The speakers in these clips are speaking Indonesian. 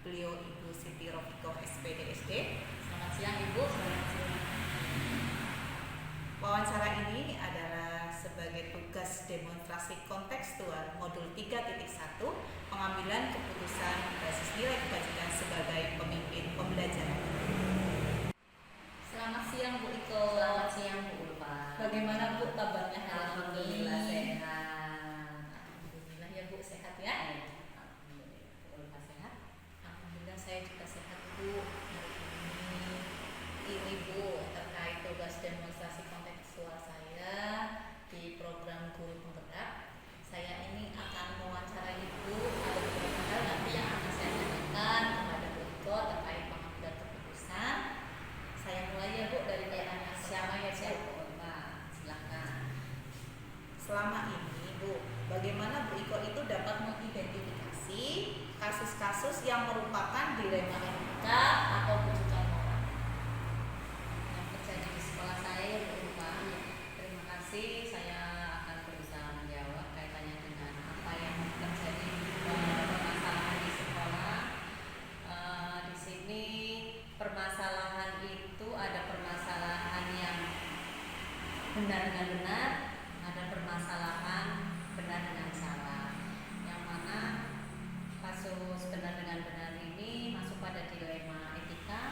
Beliau Ibu Siti Rofikoh SPDSD. Selamat siang Ibu. Selamat siang. Wawancara ini adalah sebagai tugas demonstrasi kontekstual modul 3.1 pengambilan keputusan basis nilai kebajikan sebagai pemimpin pembelajaran. Selamat siang Bu Iko. Selamat siang Bu Ulfa. Bagaimana Bu kabarnya hari ini? Alhamdulillah sehat. Alhamdulillah ya Bu, sehat ya. Alhamdulillah. Bu Ulfa sehat? Alhamdulillah saya juga sehat Bu. Hari ini Bu terkait tugas demonstrasi kontekstual saya di program guru penggerak. Saya ini akan mewawancarai Ibu ada beberapa hal nanti yang akan saya tanyakan kepada Bu Iko terkait pengambilan keputusan. Saya mulai ya Bu dari pertanyaan siapa ya Bu? Silakan. Selama ini Bu, bagaimana Bu Iko itu dapat mengidentifikasi kasus-kasus yang merupakan dilema etika atau bujukan moral yang terjadi di sekolah saya ya Bu Iko? Terima kasih. Saya akan berusaha menjawab kaitannya dengan apa yang terjadi permasalahan di sekolah. Di sini permasalahan itu ada permasalahan yang benar dengan benar, ada permasalahan benar dengan salah. Yang mana kasus benar dengan benar ini masuk pada dilema etika,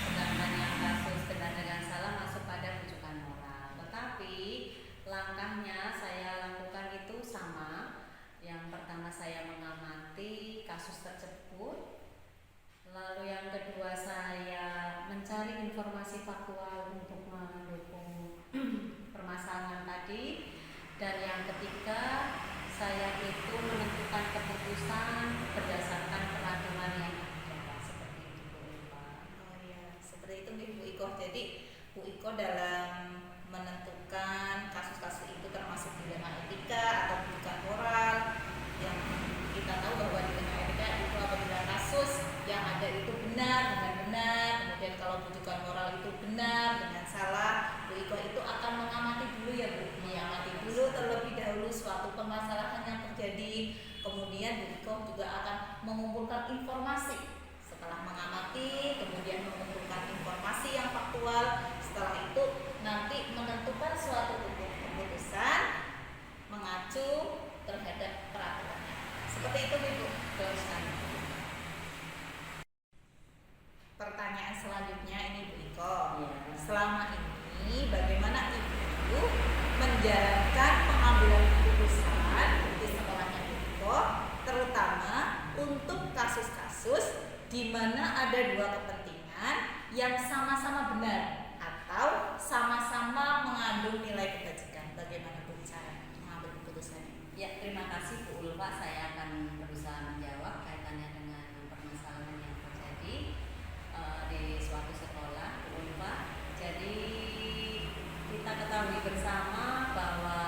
sedangkan yang kasus benar dengan salah masuk pada rujukan moral. Tetapi langkahnya saya lakukan itu sama. Yang pertama saya mengamati kasus tersebut. Lalu yang kedua saya mencari informasi faktual untuk mendukung permasalahan tadi. Dan yang ketiga saya itu menentukan keputusan berdasarkan peraturan yang ada. Seperti itu Bu Iko. Oh ya, seperti itu Bu Iko. Jadi Bu Iko dalam menentukan kasus-kasus itu termasuk dilema etika atau bukan moral, yang kita tahu bahwa dilema etika itu apabila kasus yang ada itu benar dengan benar, kemudian kalau bujukan moral itu benar dengan salah, Bu Iko itu akan mengamati dulu ya Bu, mengamati dulu terlebih dahulu suatu permasalahan yang terjadi, kemudian Bu Iko juga akan mengumpulkan informasi. Setelah mengamati, kemudian mengumpulkan informasi yang faktual, setelah itu nanti menentukan suatu keputusan mengacu terhadap peraturannya. Seperti itu Ibu. Terus pertanyaan selanjutnya ini Bu Iko. Ya. Selama ini bagaimana Ibu menjalankan pengambilan keputusan di sekolahnya Bu Iko, terutama untuk kasus-kasus di mana ada dua kepentingan yang sama-sama benar atau sama-sama mengandung nilai kebajikan. Bagaimana Bu cara mengambil keputusannya? Ya, terima kasih Bu Ulfa. Saya akan berusaha menjawab kaitannya dengan permasalahan yang terjadi di suatu sekolah Bu Ulfa. Jadi kita ketahui bersama bahwa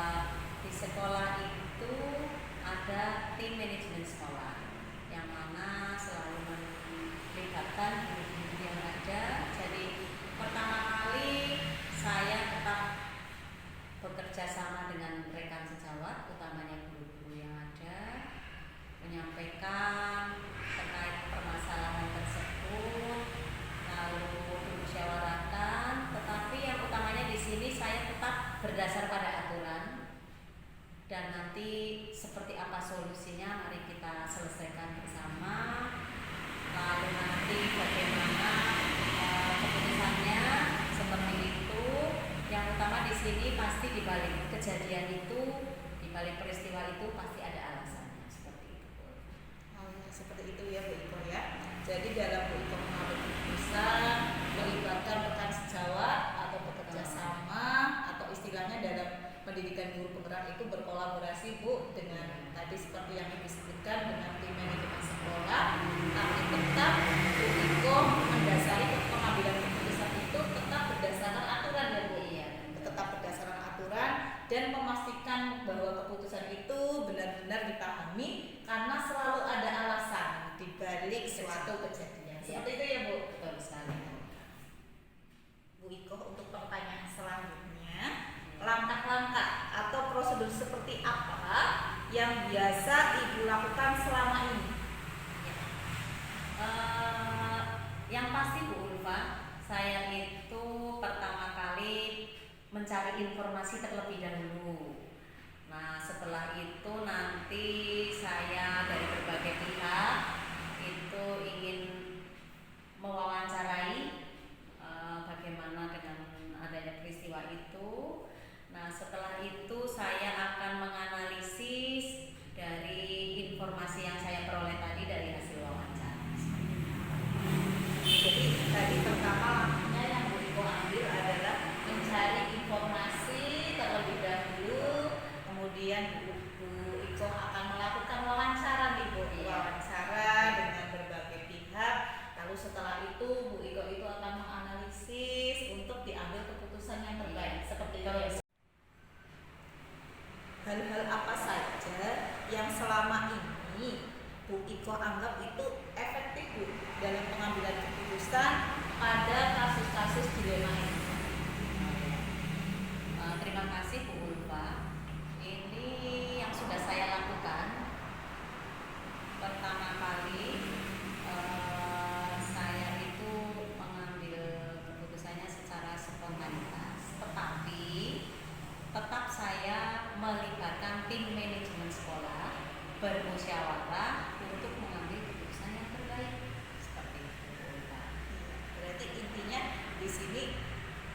di sekolah itu ada tim manajemen sekolah yang mana selalu melibatkan guru-guru yang ada. Jadi pertama kali saya tetap bekerja sama dengan rekan sejawat, utama selesaikan bersama. Lalu nanti bagaimana keputusannya seperti itu. Yang utama di sini pasti di balik kejadian itu, di balik peristiwa itu pasti ada alasannya seperti itu. Oh, ya, seperti itu ya Bu Iko ya. Jadi dalam Bu Iko mengambil keputusan melibatkan rekan sejawat atau bekerja sama atau istilahnya dalam pendidikan guru penggerak itu berkolaborasi Bu dengan tadi seperti yang Ibu sebutkan dengan tim manajemen sekolah, tapi tetap Bu Iko mendasari pengambilan keputusan itu tetap berdasarkan aturan ya Bu. Iya, Tetap berdasarkan aturan dan memastikan bahwa keputusan itu benar-benar dipahami karena selalu ada alasan di balik suatu kejadian. Seperti itu ya Bu. betul sekali. Bu Iko, untuk pertanyaan selanjutnya, langkah-langkah atau prosedur seperti apa yang biasa Ibu lakukan selama ini? Yang pasti Bu Ulfa, saya itu pertama kali mencari informasi terlebih dahulu. Nah, setelah itu nanti saya dari berbagai pihak itu ingin mewawancarai bagaimana dengan adanya peristiwa itu. Nah, setelah itu saya akan menganalisis dari informasi yang saya peroleh tadi dari hasil wawancara. Jadi tadi pertama langkahnya yang Bu Iko ambil adalah mencari informasi terlebih dahulu, kemudian Bu Iko akan melakukan wawancara nih Bu, wawancara dengan berbagai pihak. Lalu setelah itu Bu Iko itu akan menganalisis untuk diambil keputusan yang terbaik. Seperti itu ya Bu. Hal-hal apa saja yang selama ini Bu Iko anggap itu efektif Bu dalam pengambilan keputusan pada kasus-kasus dilema ini? Terima kasih Bu Ulfa. Ini yang sudah saya lakukan. Pertama kali saya itu mengambil keputusannya secara spontanitas, tetapi tetap saya melibatkan tim manajemen sekolah bermusyawarah untuk mengambil keputusan yang terbaik. Seperti itu Bu Ulfa. Berarti intinya di sini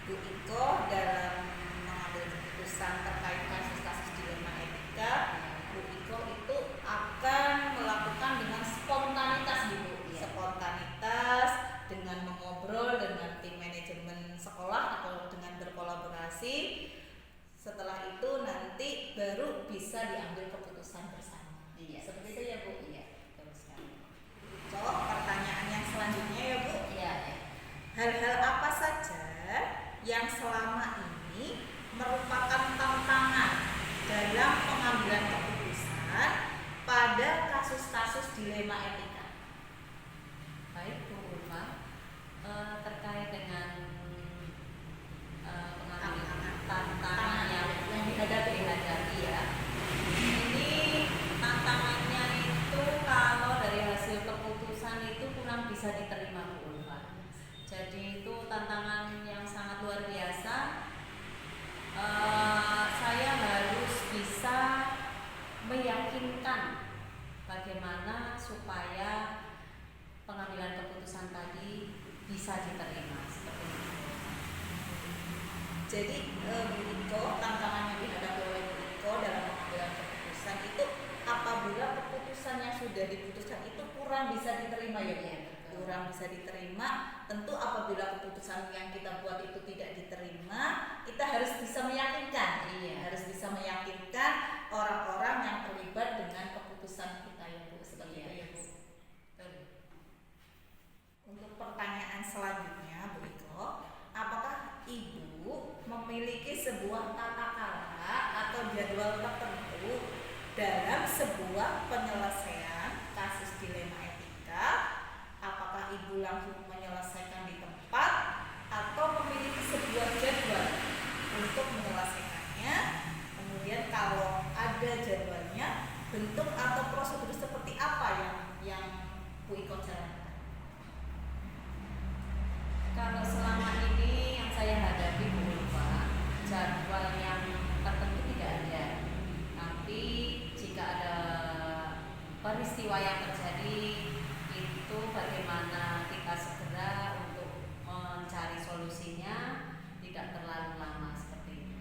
Bu Iko dalam mengambil keputusan terkait kasus-kasus dilema etika, Bu Iko itu akan melakukan dengan spontanitas Bu. Spontanitas dengan mengobrol dengan tim manajemen sekolah atau dengan berkolaborasi. Setelah itu nanti baru bisa diambil keputusan bersama. Iya. Seperti itu ya Bu. Iya, betul sekali. So, pertanyaan yang selanjutnya ya Bu. Iya, ya. Hal-hal apa saja yang selama ini merupakan tantangan dalam pengambilan keputusan pada kasus-kasus dilema etika? Baik Bu Ulfa, terkait dengan pengambilan tantangan yang dihadapi ya. Ini tantangannya itu kalau dari hasil keputusan itu kurang bisa diterima Bu Ulfa. Jadi itu tantangan yang sangat luar biasa. Saya harus bisa meyakinkan bagaimana supaya pengambilan keputusan tadi bisa diterima seperti itu. Jadi Bu Iko, tantangan yang dihadapi oleh Bu Iko dalam pengambilan keputusan itu apabila keputusan yang sudah diputuskan itu kurang bisa diterima ya Bu. Iya, betul. Kurang bisa diterima, tentu apabila keputusan yang kita buat itu tidak diterima, kita harus bisa meyakinkan. Iya. Harus bisa meyakinkan orang-orang yang terlibat dengan keputusan kita ya Bu. Seperti itu ya Bu. Betul. Untuk pertanyaan selanjutnya Bu Iko, apakah Ibu memiliki sebuah tata cara atau jadwal tertentu dalam sebuah penyelesaian kasus dilema etika? Apakah Ibu langsung menyelesaikan di tempat atau memiliki sebuah jadwal untuk menyelesaikannya? Kemudian kalau ada jadwalnya, bentuk atau prosedur seperti apa yang Bu Iko jalankan? Kalau selama ini yang saya hadapi Bu Ulfa, jadwal yang tertentu tidak ada. Tapi jika ada peristiwa peristiwa yang terjadi itu bagaimana kita segera untuk mencari solusinya, tidak terlalu lama seperti itu.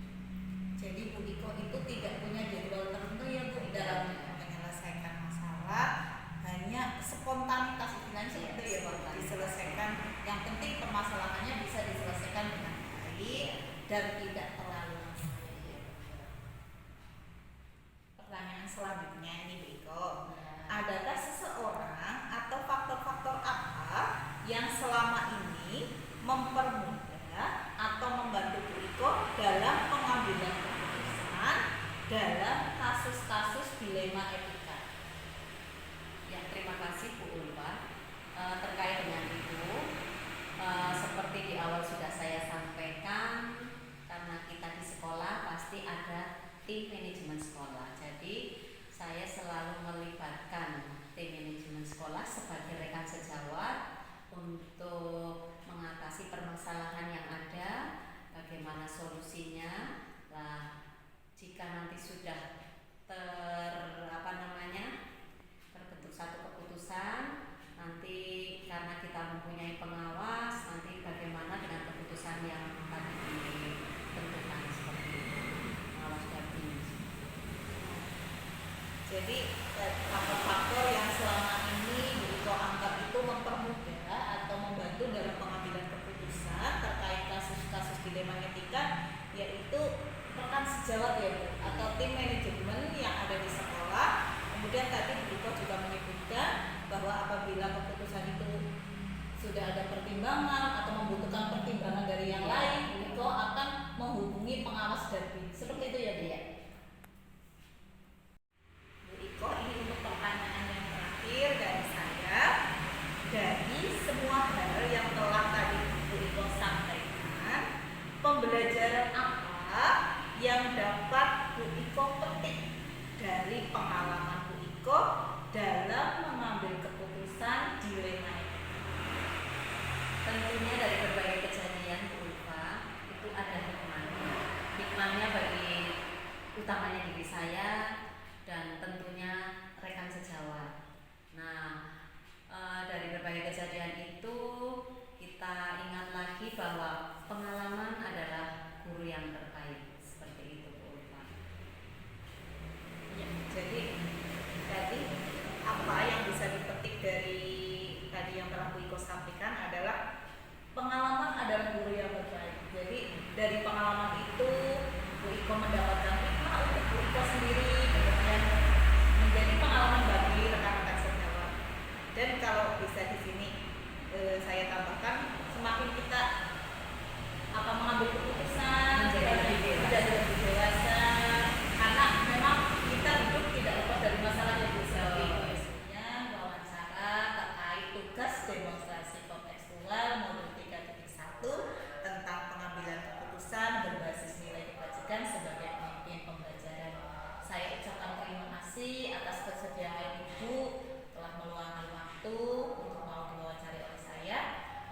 Jadi Bu Iko itu tidak punya jadwal tertentu ya Bu dalam menyelesaikan masalah, hanya spontanitas istilahnya seperti itu ya Bu, diselesaikan. Yang penting permasalahannya bisa diselesaikan dengan baik dan tidak terlalu lama. Pertanyaan selanjutnya ini Bu Iko, adakah seseorang atau faktor-faktor apa yang selama ini mempermudah atau membantu Bu Iko dalam pengambilan keputusan dalam kasus-kasus dilema etika? Ya, terima kasih Bu Ulfa. Terkait dengan itu, seperti di awal sudah saya sampaikan, karena kita di sekolah pasti ada tim manajemen sekolah. Jadi saya selalu melibatkan tim manajemen sekolah sebagai rekan sejawat untuk mengatasi permasalahan yang ada, bagaimana solusinya. Nah, jika nanti sudah terbentuk satu keputusan, nanti karena kita mempunyai pengawas, nanti bagaimana dengan keputusan yang tadi ditentukan seperti itu, pengawas dan tim. Jadi faktor-faktor yang selama ini Bu Iko anggap itu mempermudah atau membantu dalam pengambilan keputusan terkait kasus-kasus dilema etika, yaitu rekan sejawat ya Bu, atau tim manajemen yang ada di sekolah. Kemudian tadi Bu Iko juga menyebutkan bahwa apabila keputusan itu sudah ada pertimbangan atau membutuhkan pertimbangan dari yang lain, Bu Iko akan menghubungi pengawas dan tim. Seperti itu ya Bu ya. Bu Iko, ini untuk pertanyaan yang terakhir dari saya. Dari semua hal yang telah tadi Bu Iko sampaikan, pembelajaran apa yang dapat Bu Iko petik dari pengalaman Bu Iko dalam mengambil keputusan dilema etika? Tentunya dari berbagai kejadian Bu Ulfa itu ada hikmahnya. Hikmahnya bagi utamanya diri saya dan tentunya rekan sejawat. Nah, dari berbagai kejadian itu kita ingat lagi bahwa pengalaman adalah guru yang terbaik. Seperti itu Bu Ulfa. Ya, jadi tadi apa yang bisa dipetik dari tadi yang telah Bu Iko sampaikan adalah pengalaman adalah guru yang terbaik. Jadi dari pengalaman itu Bu Iko mendapatkan hikmah untuk Bu Iko sendiri, kemudian menjadi pengalaman bagi rekan-rekan sejawat. Dan kalau bisa di sini saya tambahkan, semakin kita mengambil keputusan menjadi lebih dewasa, karena memang kita hidup tidak lepas dari masalah yang seperti itu. Wawancara terkait tugas demonstrasi kontekstual modul 3.1 tentang pengambilan keputusan berbasis nilai kebajikan sebagai pemimpin pembelajaran. Saya ucapkan terima kasih atas kesediaan Ibu telah meluangkan waktu untuk mau diwawancari oleh saya.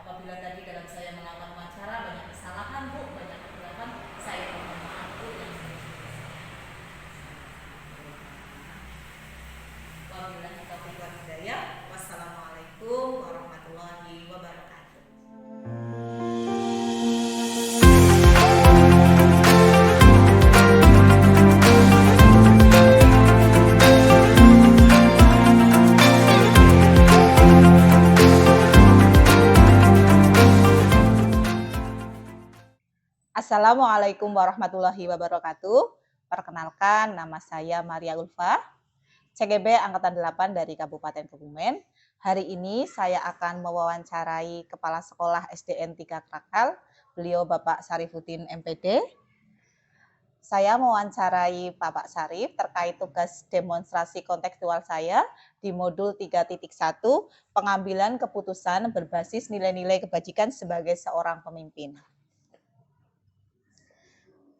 Apabila tadi dalam saya melakukan wawancara banyak kesalahan Bu, banyak kekurangan, saya mohon maaf Bu yang sebesar-besarnya. Wabillahi taufiq wal hidayah. Wassalamualaikum warahmatullahi wabarakatuh. Assalamualaikum warahmatullahi wabarakatuh. Perkenalkan, nama saya Maria Ulfa, CGB Angkatan 8 dari Kabupaten Kebumen. Hari ini saya akan mewawancarai Kepala Sekolah SDN 3 Krakal, beliau Bapak Sarifuddin MPD. Saya mewawancarai Bapak Sarif terkait tugas demonstrasi kontekstual saya di modul 3.1 pengambilan keputusan berbasis nilai-nilai kebajikan sebagai seorang pemimpin.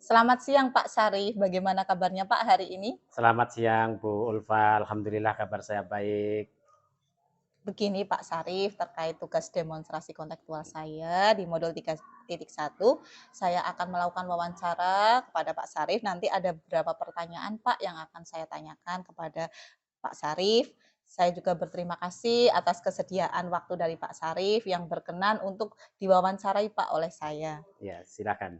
Selamat siang Pak Sarif, bagaimana kabarnya Pak hari ini? Selamat siang Bu Ulfa, alhamdulillah kabar saya baik. Begini Pak Sarif, terkait tugas demonstrasi kontekstual saya di modul 3.1, saya akan melakukan wawancara kepada Pak Sarif. Nanti ada beberapa pertanyaan Pak yang akan saya tanyakan kepada Pak Sarif. Saya juga berterima kasih atas kesediaan waktu dari Pak Sarif yang berkenan untuk diwawancarai Pak oleh saya. Ya, silakan.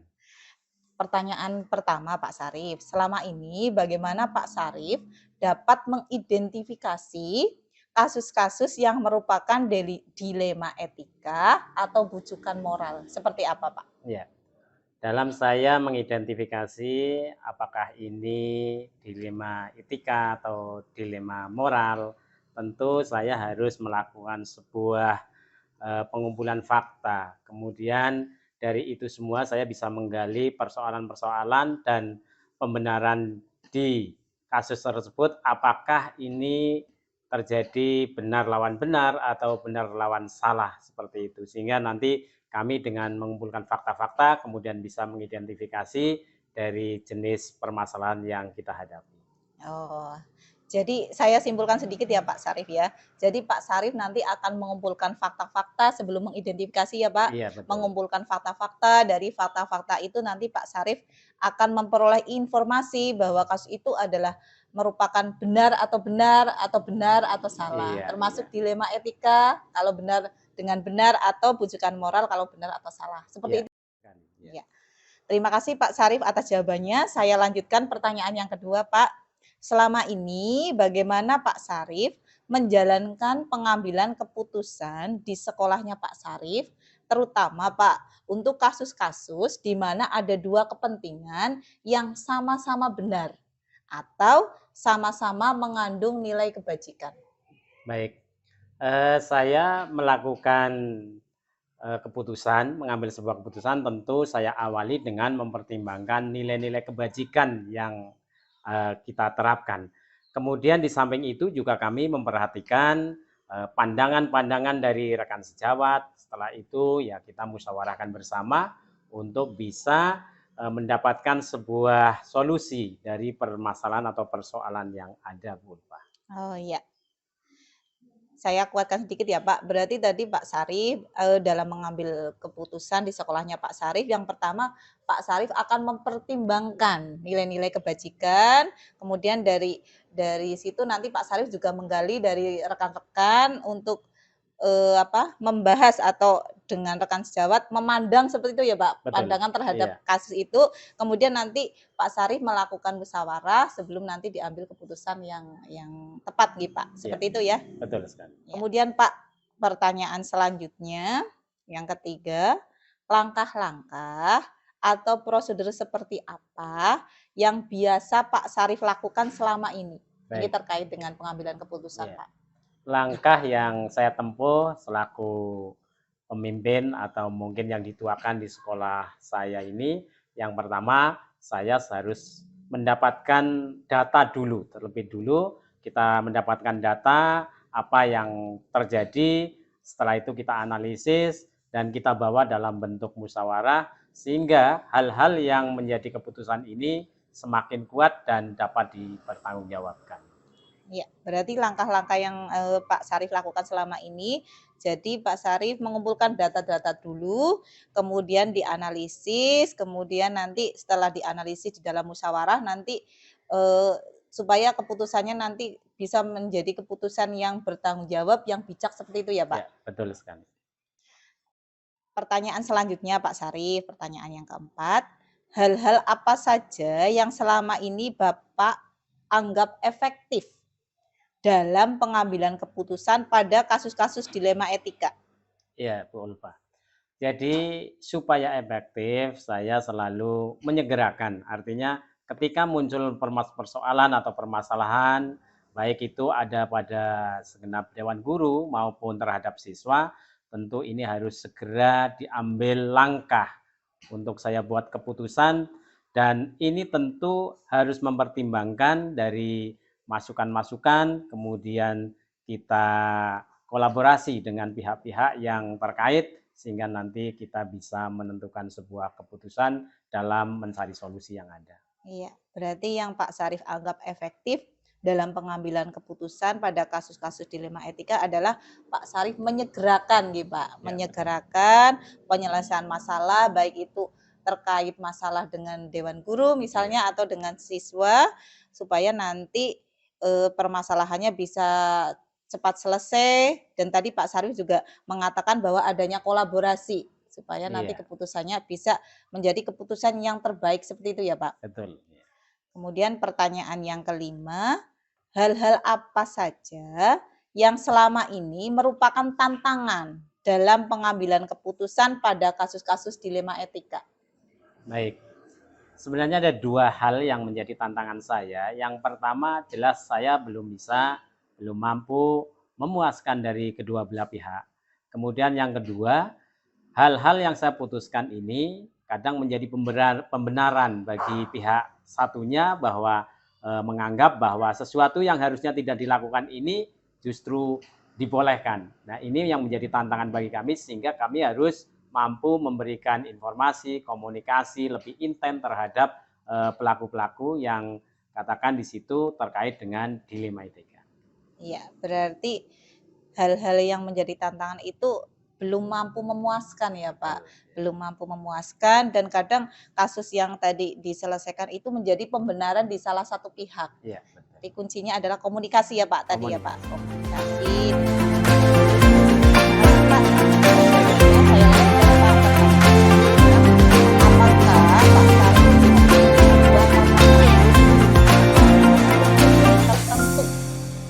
Pertanyaan pertama Pak Sarif, selama ini bagaimana Pak Sarif dapat mengidentifikasi kasus-kasus yang merupakan dilema etika atau bujukan moral? Seperti apa Pak? Ya, dalam saya mengidentifikasi apakah ini dilema etika atau dilema moral, tentu saya harus melakukan sebuah pengumpulan fakta. Kemudian dari itu semua saya bisa menggali persoalan-persoalan dan pembenaran di kasus tersebut, apakah ini terjadi benar lawan benar atau benar lawan salah, seperti itu. Sehingga nanti kami dengan mengumpulkan fakta-fakta kemudian bisa mengidentifikasi dari jenis permasalahan yang kita hadapi. Oh, jadi saya simpulkan sedikit ya Pak Sarif ya. Jadi Pak Sarif nanti akan mengumpulkan fakta-fakta sebelum mengidentifikasi ya Pak. Iya, betul. Mengumpulkan fakta-fakta, dari fakta-fakta itu nanti Pak Sarif akan memperoleh informasi bahwa kasus itu adalah merupakan benar atau salah. Iya, Termasuk iya. dilema etika kalau benar dengan benar atau bujukan moral kalau benar atau salah. Iya, Seperti itu. kan, iya. Ya. Terima kasih Pak Sarif atas jawabannya. Saya lanjutkan pertanyaan yang kedua Pak. Selama ini bagaimana Pak Sarif menjalankan pengambilan keputusan di sekolahnya Pak Sarif, terutama Pak untuk kasus-kasus di mana ada dua kepentingan yang sama-sama benar atau sama-sama mengandung nilai kebajikan. Baik, saya melakukan keputusan, mengambil sebuah keputusan tentu saya awali dengan mempertimbangkan nilai-nilai kebajikan yang kita terapkan. Kemudian di samping itu juga kami memperhatikan pandangan-pandangan dari rekan sejawat. Setelah itu ya kita musyawarahkan bersama untuk bisa mendapatkan sebuah solusi dari permasalahan atau persoalan yang ada, Bu Ulfa. Oh iya. Saya kuatkan sedikit ya Pak, berarti tadi Pak Sarif, dalam mengambil keputusan di sekolahnya Pak Sarif, yang pertama Pak Sarif akan mempertimbangkan nilai-nilai kebajikan, kemudian dari situ nanti Pak Sarif juga menggali dari rekan-rekan untuk, membahas atau dengan rekan sejawat memandang seperti itu ya Pak, Betul, pandangan terhadap iya, kasus itu, kemudian nanti Pak Sarif melakukan musyawarah sebelum nanti diambil keputusan yang tepat gitu Pak, iya, seperti itu ya? betul sekali. Ya. Kemudian Pak, pertanyaan selanjutnya, yang ketiga, langkah-langkah atau prosedur seperti apa yang biasa Pak Sarif lakukan selama ini? Ini Baik, terkait dengan pengambilan keputusan, iya. Pak. Langkah yang saya tempuh selaku pemimpin atau mungkin yang dituakan di sekolah saya ini, yang pertama saya harus mendapatkan data dulu, terlebih dulu kita mendapatkan data apa yang terjadi, setelah itu kita analisis dan kita bawa dalam bentuk musyawarah sehingga hal-hal yang menjadi keputusan ini semakin kuat dan dapat dipertanggungjawabkan. Ya, berarti langkah-langkah yang Pak Sarif lakukan selama ini, jadi Pak Sarif mengumpulkan data-data dulu, kemudian dianalisis, kemudian nanti setelah dianalisis di dalam musyawarah nanti eh, supaya keputusannya nanti bisa menjadi keputusan yang bertanggung jawab, yang bijak seperti itu ya Ya, Pak. betul sekali. Pertanyaan selanjutnya Pak Sarif, pertanyaan yang keempat, hal-hal apa saja yang selama ini Bapak anggap efektif dalam pengambilan keputusan pada kasus-kasus dilema etika? Iya, Bu Ulfa. Jadi supaya efektif, saya selalu menyegerakan. Artinya ketika muncul persoalan atau permasalahan, baik itu ada pada segenap dewan guru maupun terhadap siswa, tentu ini harus segera diambil langkah untuk saya buat keputusan dan ini tentu harus mempertimbangkan dari masukan-masukan, kemudian kita kolaborasi dengan pihak-pihak yang terkait sehingga nanti kita bisa menentukan sebuah keputusan dalam mencari solusi yang ada. Iya, berarti yang Pak Sarif anggap efektif dalam pengambilan keputusan pada kasus-kasus dilema etika adalah Pak Sarif menyegerakan gitu Pak, Ya, menyegerakan penyelesaian masalah baik itu terkait masalah dengan dewan guru misalnya atau dengan siswa supaya nanti permasalahannya bisa cepat selesai, dan tadi Pak Sarif juga mengatakan bahwa adanya kolaborasi supaya nanti Iya, keputusannya bisa menjadi keputusan yang terbaik seperti itu ya Pak. betul. Iya. Kemudian pertanyaan yang kelima, hal-hal apa saja yang selama ini merupakan tantangan dalam pengambilan keputusan pada kasus-kasus dilema etika? Baik. Sebenarnya ada dua hal yang menjadi tantangan saya. Yang pertama jelas saya belum mampu memuaskan dari kedua belah pihak. Kemudian yang kedua, hal-hal yang saya putuskan ini kadang menjadi pembenaran bagi pihak satunya bahwa menganggap bahwa sesuatu yang harusnya tidak dilakukan ini justru dibolehkan. Nah, ini yang menjadi tantangan bagi kami sehingga kami harus mampu memberikan informasi, komunikasi lebih intens terhadap pelaku-pelaku yang katakan di situ terkait dengan dilema etika. Iya, berarti hal-hal yang menjadi tantangan itu belum mampu memuaskan ya Pak, belum mampu memuaskan, dan kadang kasus yang tadi diselesaikan itu menjadi pembenaran di salah satu pihak. Iya, betul. Jadi kuncinya adalah komunikasi ya Pak tadi ya Pak, Komunikasi. komunikasi. Pak, selanjutnya saya lanjutkan Pak pertanyaannya. Apakah Pak Sarif memiliki sebuah tertentu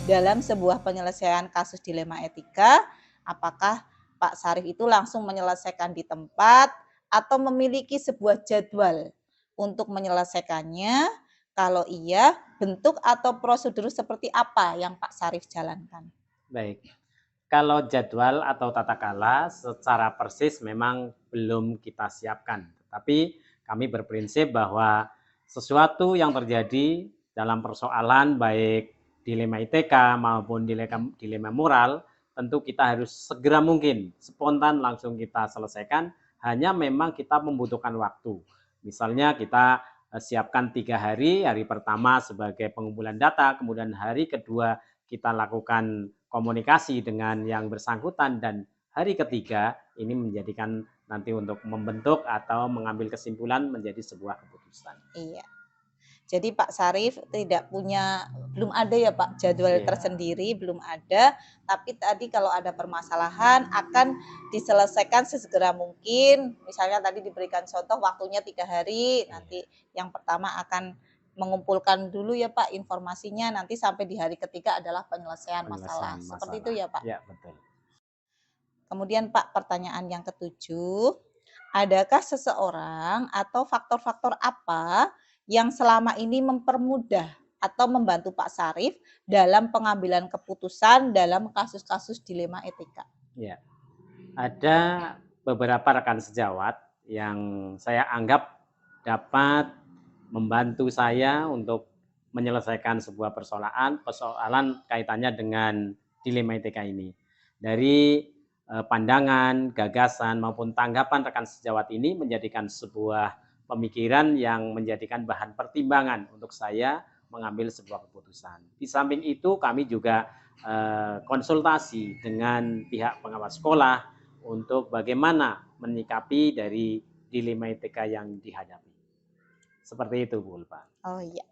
dalam sebuah penyelesaian kasus dilema etika? Apakah Pak Sarif itu langsung menyelesaikan di tempat atau memiliki sebuah jadwal untuk menyelesaikannya? Kalau iya, bentuk atau prosedur seperti apa yang Pak Sarif jalankan? Baik. Kalau jadwal atau tata kelola secara persis memang belum kita siapkan. Tetapi kami berprinsip bahwa sesuatu yang terjadi dalam persoalan baik dilema ITK maupun dilema moral, tentu kita harus segera mungkin spontan langsung kita selesaikan, hanya memang kita membutuhkan waktu. Misalnya kita siapkan 3 hari, hari pertama sebagai pengumpulan data, kemudian hari kedua kita lakukan komunikasi dengan yang bersangkutan, dan hari ketiga ini menjadikan nanti untuk membentuk atau mengambil kesimpulan menjadi sebuah keputusan. Iya. Jadi Pak Sarif belum ada ya Pak jadwal Iya. tersendiri, belum ada. Tapi tadi kalau ada permasalahan akan diselesaikan sesegera mungkin. Misalnya tadi diberikan contoh waktunya 3 hari. Nanti yang pertama akan mengumpulkan dulu ya Pak informasinya. Nanti sampai di hari ketiga adalah penyelesaian masalah. Seperti itu ya Pak. Ya, betul. Kemudian Pak, pertanyaan yang ketujuh, adakah seseorang atau faktor-faktor apa yang selama ini mempermudah atau membantu Pak Sarif dalam pengambilan keputusan dalam kasus-kasus dilema etika? Ya. Ada beberapa rekan sejawat yang saya anggap dapat membantu saya untuk menyelesaikan sebuah persoalan kaitannya dengan dilema etika ini. Dari pandangan, gagasan maupun tanggapan rekan sejawat ini menjadikan sebuah pemikiran yang menjadikan bahan pertimbangan untuk saya mengambil sebuah keputusan. Di samping itu kami juga konsultasi dengan pihak pengawas sekolah untuk bagaimana menyikapi dari dilema etika yang dihadapi. Seperti itu, Bu Ulfa. Oh iya.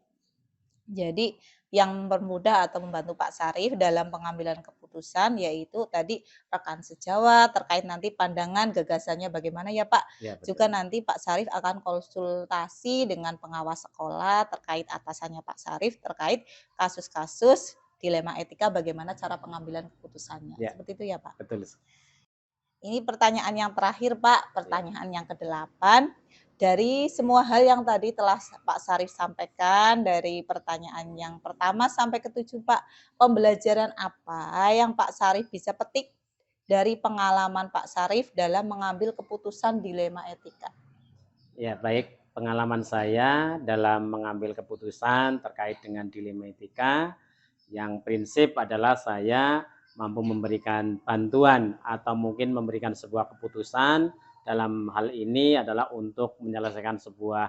Jadi yang mempermudah atau membantu Pak Sarif dalam pengambilan keputusan yaitu tadi rekan sejawat terkait nanti pandangan gagasannya bagaimana ya Pak. Ya, betul. Juga nanti Pak Sarif akan konsultasi dengan pengawas sekolah terkait atasannya Pak Sarif terkait kasus-kasus dilema etika bagaimana cara pengambilan keputusannya. Ya. Seperti itu ya Pak. Betul. Ini pertanyaan yang terakhir Pak, pertanyaan yang ke-8. Dari semua hal yang tadi telah Pak Sarif sampaikan, dari pertanyaan yang pertama sampai ke-7 Pak, pembelajaran apa yang Pak Sarif bisa petik dari pengalaman Pak Sarif dalam mengambil keputusan dilema etika? Ya, baik. Pengalaman saya dalam mengambil keputusan terkait dengan dilema etika, yang prinsip adalah saya mampu memberikan bantuan atau mungkin memberikan sebuah keputusan dalam hal ini adalah untuk menyelesaikan sebuah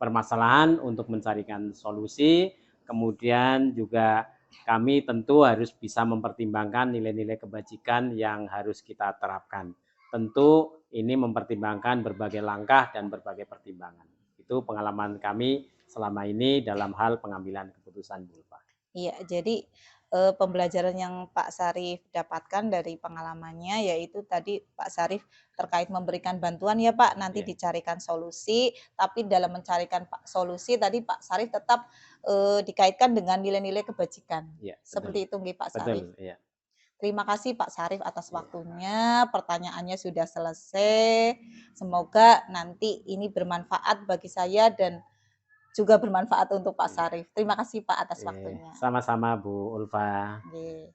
permasalahan, untuk mencarikan solusi. Kemudian juga kami tentu harus bisa mempertimbangkan nilai-nilai kebajikan yang harus kita terapkan. Tentu ini mempertimbangkan berbagai langkah dan berbagai pertimbangan. Itu pengalaman kami selama ini dalam hal pengambilan keputusan, Bu Ulfa. Iya, jadi pembelajaran yang Pak Sarif dapatkan dari pengalamannya, yaitu tadi Pak Sarif terkait memberikan bantuan ya Pak, nanti Iya. dicarikan solusi, tapi dalam mencarikan solusi tadi Pak Sarif tetap dikaitkan dengan nilai-nilai kebajikan. Iya, betul. Seperti itu nggih Pak Sarif. Betul, iya. Terima kasih Pak Sarif atas Iya. waktunya, pertanyaannya sudah selesai. Semoga nanti ini bermanfaat bagi saya dan juga bermanfaat untuk Pak Iya. Sarif. Terima kasih Pak atas Iya, waktunya. sama-sama Bu Ulfa. Nggih.